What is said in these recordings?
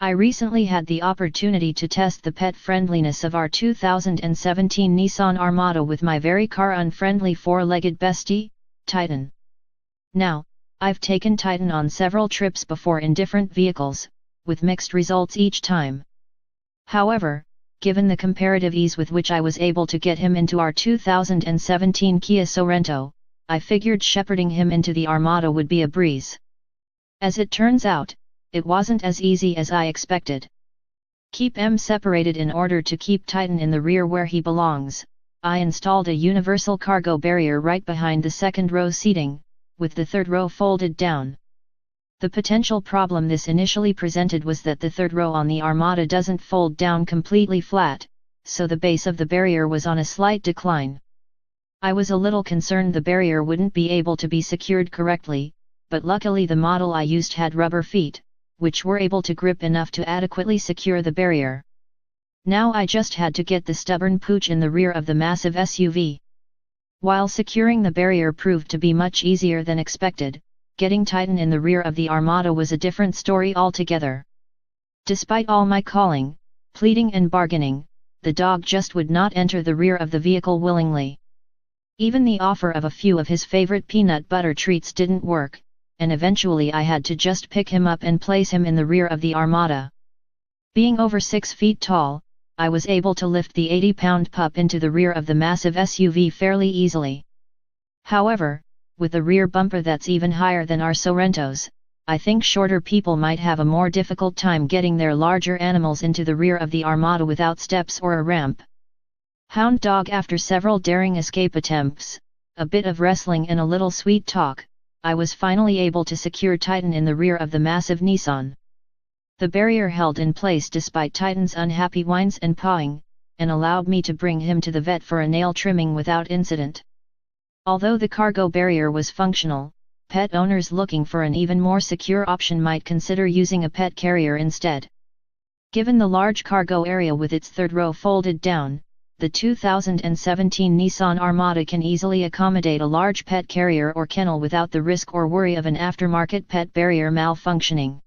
I recently had the opportunity to test the pet friendliness of our 2017 Nissan Armada with my very car-unfriendly four-legged bestie, Titan. Now, I've taken Titan on several trips before in different vehicles, with mixed results each time. However, given the comparative ease with which I was able to get him into our 2017 Kia Sorento, I figured shepherding him into the Armada would be a breeze. As it turns out, it wasn't as easy as I expected. Keep them separated in order to keep Titan in the rear where he belongs. I installed a universal cargo barrier right behind the second row seating, with the third row folded down. The potential problem this initially presented was that the third row on the Armada doesn't fold down completely flat, so the base of the barrier was on a slight decline. I was a little concerned the barrier wouldn't be able to be secured correctly, but luckily the model I used had rubber feet, which were able to grip enough to adequately secure the barrier. Now I just had to get the stubborn pooch in the rear of the massive SUV. While securing the barrier proved to be much easier than expected, getting Titan in the rear of the Armada was a different story altogether. Despite all my calling, pleading and bargaining, the dog just would not enter the rear of the vehicle willingly. Even the offer of a few of his favorite peanut butter treats didn't work, and eventually I had to just pick him up and place him in the rear of the Armada. Being over 6 feet tall, I was able to lift the 80-pound pup into the rear of the massive SUV fairly easily. However, with a rear bumper that's even higher than our Sorrento's, I think shorter people might have a more difficult time getting their larger animals into the rear of the Armada without steps or a ramp. Hound dog. After several daring escape attempts, a bit of wrestling and a little sweet talk, I was finally able to secure Titan in the rear of the massive Nissan. The barrier held in place despite Titan's unhappy whines and pawing, and allowed me to bring him to the vet for a nail trimming without incident. Although the cargo barrier was functional, pet owners looking for an even more secure option might consider using a pet carrier instead. Given the large cargo area with its third row folded down, the 2017 Nissan Armada can easily accommodate a large pet carrier or kennel without the risk or worry of an aftermarket pet barrier malfunctioning.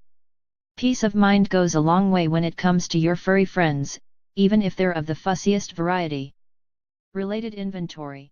Peace of mind goes a long way when it comes to your furry friends, even if they're of the fussiest variety. Related inventory.